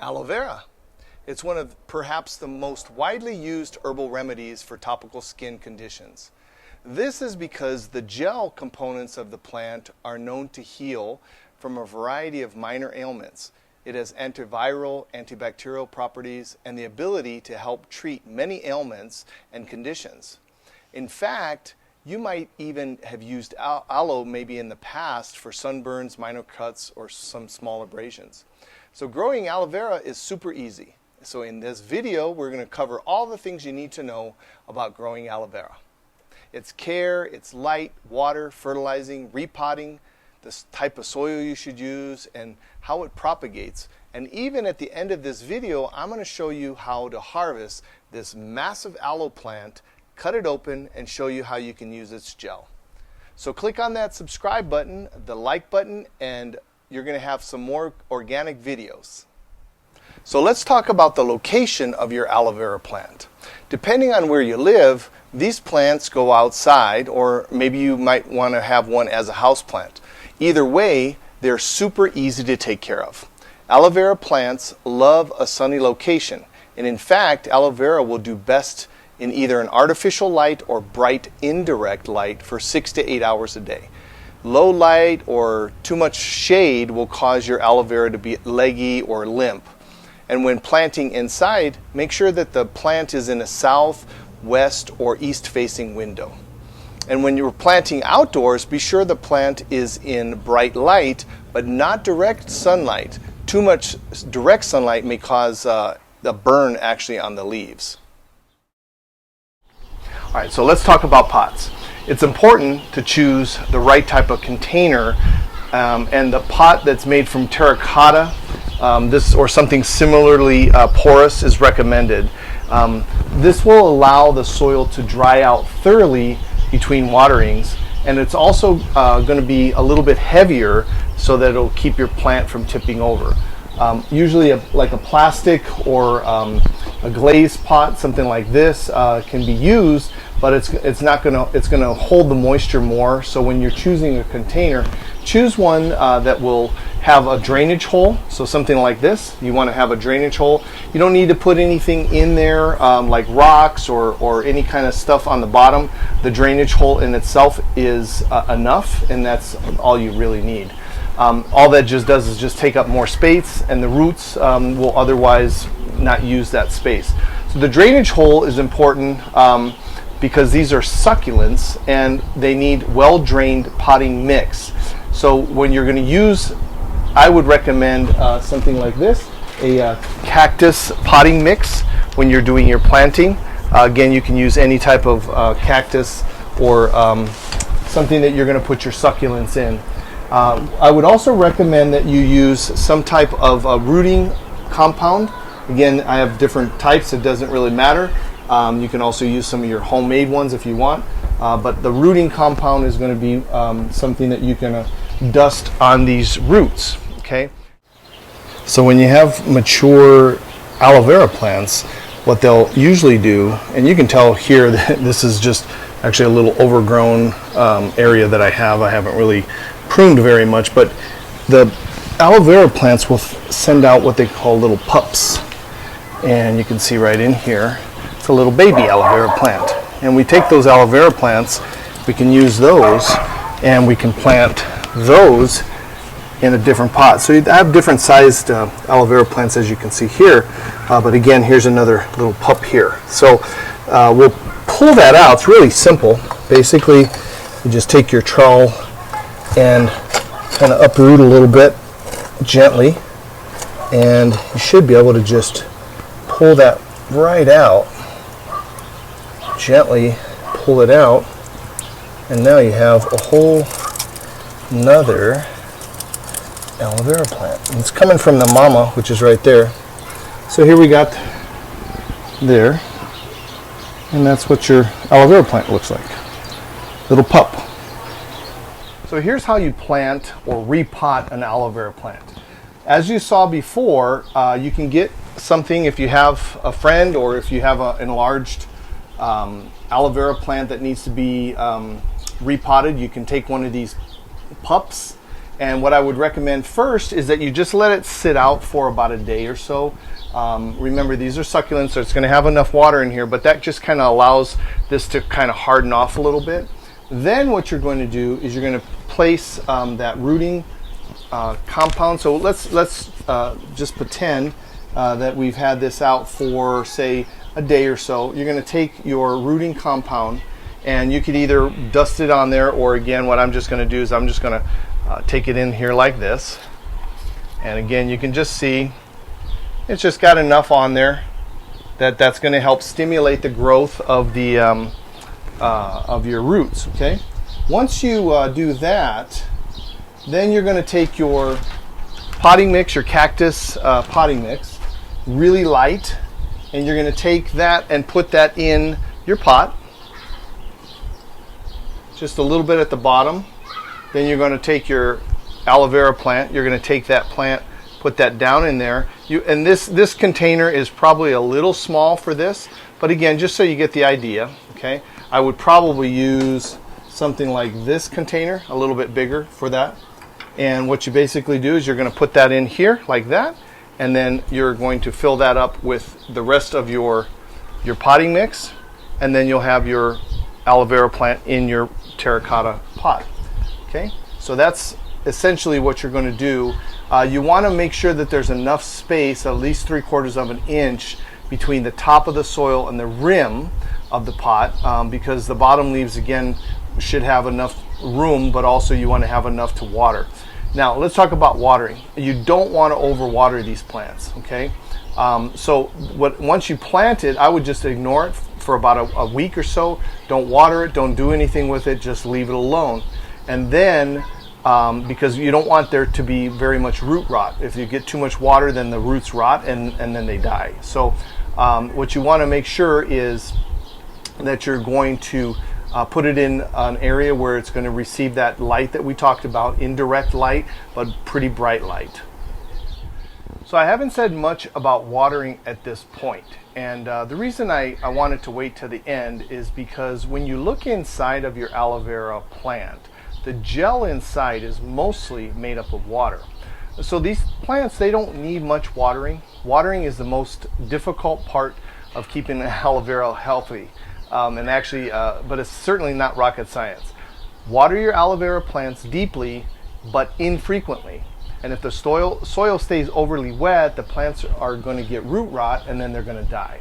Aloe vera. It's one of perhaps the most widely used herbal remedies for topical skin conditions. This is because the gel components of the plant are known to heal from a variety of minor ailments. It has antiviral, antibacterial properties and the ability to help treat many ailments and conditions. In fact, you might even have used aloe maybe in the past for sunburns, minor cuts, or some small abrasions. So growing aloe vera is super easy. So in this video, we're going to cover all the things you need to know about growing aloe vera. Its care, its light, water, fertilizing, repotting, the type of soil you should use, and how it propagates. And even at the end of this video, I'm going to show you how to harvest this massive aloe plant, cut it open, and show you how you can use its gel. So click on that subscribe button, the like button, and you're going to have some more organic videos. So let's talk about the location of your aloe vera plant. Depending on where you live, these plants go outside, or maybe you might want to have one as a house plant. Either way, they're super easy to take care of. Aloe vera plants love a sunny location, and in fact, aloe vera will do best in either an artificial light or bright indirect light for 6 to 8 hours a day. Low light or too much shade will cause your aloe vera to be leggy or limp. And when planting inside, make sure that the plant is in a south, west, or east facing window. And when you're planting outdoors, be sure the plant is in bright light, but not direct sunlight. Too much direct sunlight may cause a burn actually on the leaves. All right, so let's talk about pots. It's important to choose the right type of container, and the pot that's made from terracotta, this or something similarly porous is recommended. This will allow the soil to dry out thoroughly between waterings, and it's also going to be a little bit heavier so that it'll keep your plant from tipping over. Usually like a plastic or a glazed pot, something like this can be used, but it's going to hold the moisture more. So when you're choosing a container, choose one that will have a drainage hole. So something like this, you want to have a drainage hole. You don't need to put anything in there like rocks or any kind of stuff on the bottom. The drainage hole in itself is enough, and that's all you really need. All that just does is just take up more space, and the roots will otherwise not use that space. So the drainage hole is important because these are succulents and they need well-drained potting mix. So when you're going to use, I would recommend something like this, a cactus potting mix when you're doing your planting. Again, you can use any type of cactus or something that you're going to put your succulents in. I would also recommend that you use some type of rooting compound. Again, I have different types, it doesn't really matter. You can also use some of your homemade ones if you want, but the rooting compound is going to be something that you can dust on these roots. Okay. So when you have mature aloe vera plants, what they'll usually do, and you can tell here that this is just actually a little overgrown area that I haven't really pruned very much, but the aloe vera plants will send out what they call little pups, and you can see right in here it's a little baby aloe vera plant, and we take those aloe vera plants, we can use those, and we can plant those in a different pot. So you have different sized aloe vera plants, as you can see here, but again, here's another little pup here. So we'll pull that out. It's really simple. Basically, you just take your trowel and kind of uproot a little bit gently, and you should be able to just pull that right out. Gently pull it out, and now you have a whole another aloe vera plant. And it's coming from the mama, which is right there. So here we got there, and that's what your aloe vera plant looks like. Little pup. So here's how you plant or repot an aloe vera plant. As you saw before, you can get something if you have a friend or if you have an enlarged aloe vera plant that needs to be repotted. You can take one of these pups And what I would recommend first is that you just let it sit out for about a day or so. Remember, these are succulents, so it's going to have enough water in here, but that just kind of allows this to kind of harden off a little bit. Then what you're going to do is you're going to place that rooting compound. So let's just pretend that we've had this out for, say, a day or so. You're going to take your rooting compound, and you could either dust it on there, or again, what I'm just going to do is I'm just going to take it in here like this. And again, you can just see it's just got enough on there that's going to help stimulate the growth of the of your roots. Okay. Once you do that, then you're going to take your potting mix, your cactus potting mix, really light, and you're going to take that and put that in your pot, just a little bit at the bottom. Then you're going to take your aloe vera plant. You're going to take that plant, put that down in there. And this container is probably a little small for this, but again, just so you get the idea, okay, I would probably use something like this container, a little bit bigger for that. And what you basically do is you're going to put that in here like that, and then you're going to fill that up with the rest of your potting mix, and then you'll have your aloe vera plant in your terracotta pot. Okay, so that's essentially what you're going to do. You want to make sure that there's enough space, at least 3/4 of an inch, between the top of the soil and the rim of the pot, because the bottom leaves, again, should have enough room, but also you want to have enough to water. Now, let's talk about watering. You don't want to overwater these plants, okay? Once you plant it, I would just ignore it for about a week or so. Don't water it, don't do anything with it, just leave it alone. And then, because you don't want there to be very much root rot. If you get too much water, then the roots rot and then they die. So what you want to make sure is that you're going to put it in an area where it's going to receive that light that we talked about, indirect light, but pretty bright light. So I haven't said much about watering at this point. And the reason I wanted to wait to the end is because when you look inside of your aloe vera plant, the gel inside is mostly made up of water. So these plants, they don't need much watering. Watering is the most difficult part of keeping aloe vera healthy. And actually, but it's certainly not rocket science. Water your aloe vera plants deeply, but infrequently. And if the soil stays overly wet, the plants are going to get root rot, and then they're going to die.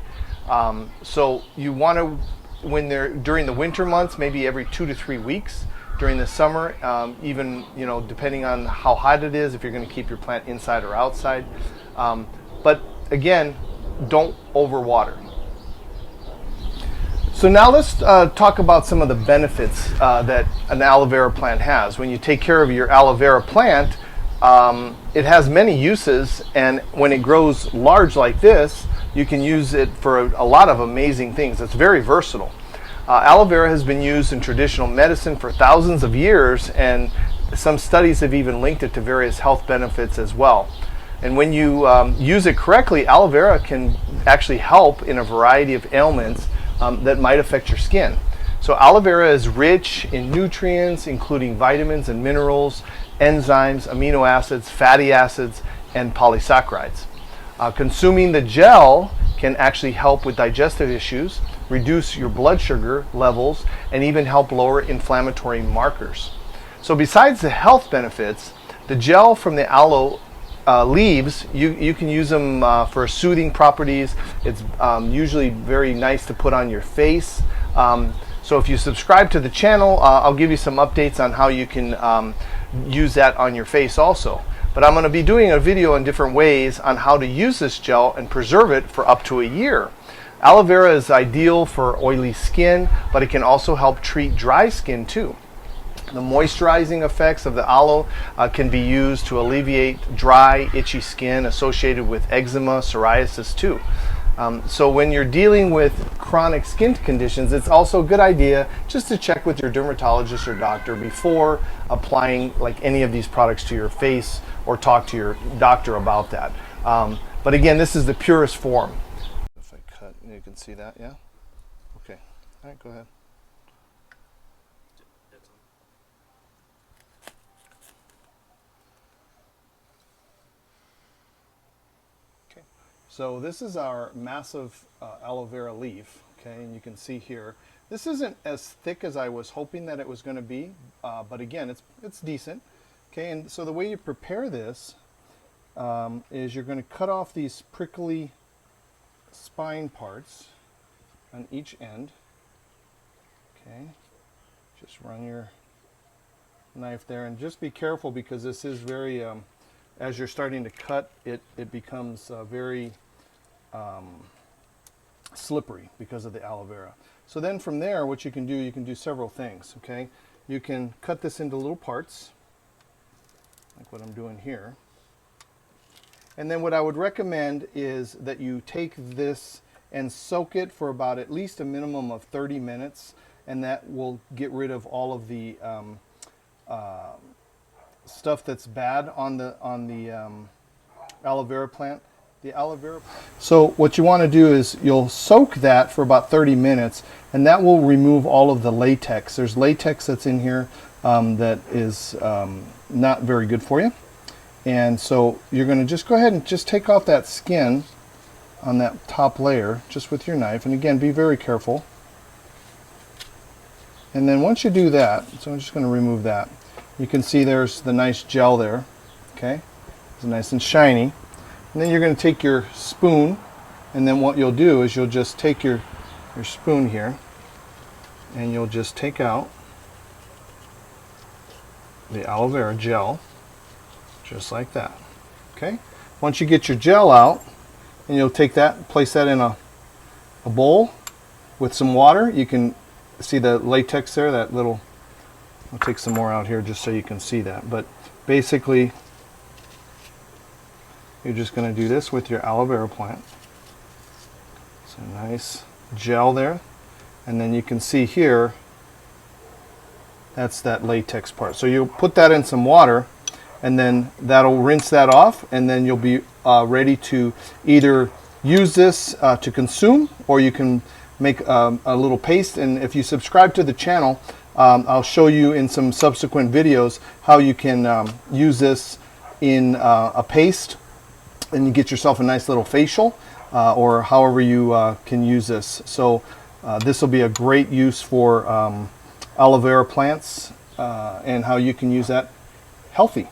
So you want to, when they're during the winter months, maybe every 2 to 3 weeks. During the summer, even, depending on how hot it is, if you're going to keep your plant inside or outside. But again, don't overwater. So now let's talk about some of the benefits that an aloe vera plant has. When you take care of your aloe vera plant, it has many uses, and when it grows large like this, you can use it for a lot of amazing things. It's very versatile. Aloe vera has been used in traditional medicine for thousands of years, and some studies have even linked it to various health benefits as well. And when you use it correctly, aloe vera can actually help in a variety of ailments that might affect your skin. So aloe vera is rich in nutrients, including vitamins and minerals, enzymes, amino acids, fatty acids, and polysaccharides. Consuming the gel can actually help with digestive issues, reduce your blood sugar levels, and even help lower inflammatory markers. So besides the health benefits, the gel from the aloe leaves, you can use them for soothing properties. It's usually very nice to put on your face. So if you subscribe to the channel, I'll give you some updates on how you can use that on your face also. But I'm going to be doing a video in different ways on how to use this gel and preserve it for up to a year. Aloe vera is ideal for oily skin, but it can also help treat dry skin too. The moisturizing effects of the aloe can be used to alleviate dry, itchy skin associated with eczema, psoriasis too. So when you're dealing with chronic skin conditions, it's also a good idea just to check with your dermatologist or doctor before applying like any of these products to your face, or talk to your doctor about that. But again, this is the purest form. If I cut, you can see that, yeah? Okay, all right, go ahead. So this is our massive aloe vera leaf, okay, and you can see here, this isn't as thick as I was hoping that it was going to be, but again, it's decent. Okay, and so the way you prepare this is you're going to cut off these prickly spine parts on each end. Okay, just run your knife there, and just be careful because this is very, as you're starting to cut, it becomes very slippery because of the aloe vera. So then from there, what you can do several things, okay? You can cut this into little parts, like what I'm doing here. And then what I would recommend is that you take this and soak it for about at least a minimum of 30 minutes, and that will get rid of all of the stuff that's bad on the aloe vera plant. So what you want to do is you'll soak that for about 30 minutes, and that will remove all of the latex. There's latex that's in here that is not very good for you. And so you're going to just go ahead and just take off that skin on that top layer just with your knife, and again, be very careful. And then once you do that, so I'm just going to remove that. You can see there's the nice gel there, okay? It's nice and shiny. And then you're going to take your spoon, and then what you'll do is you'll just take your spoon here, and you'll just take out the aloe vera gel, just like that, okay? Once you get your gel out, and you'll take that, place that in a bowl with some water. You can see the latex there, that little, I'll take some more out here just so you can see that. But basically, you're just going to do this with your aloe vera plant. So nice gel there. And then you can see here, that's that latex part. So you'll put that in some water, and then that'll rinse that off, and then you'll be ready to either use this to consume, or you can make a little paste. And if you subscribe to the channel, I'll show you in some subsequent videos how you can use this in a paste, and you get yourself a nice little facial, or however you can use this. So this will be a great use for aloe vera plants, and how you can use that healthy.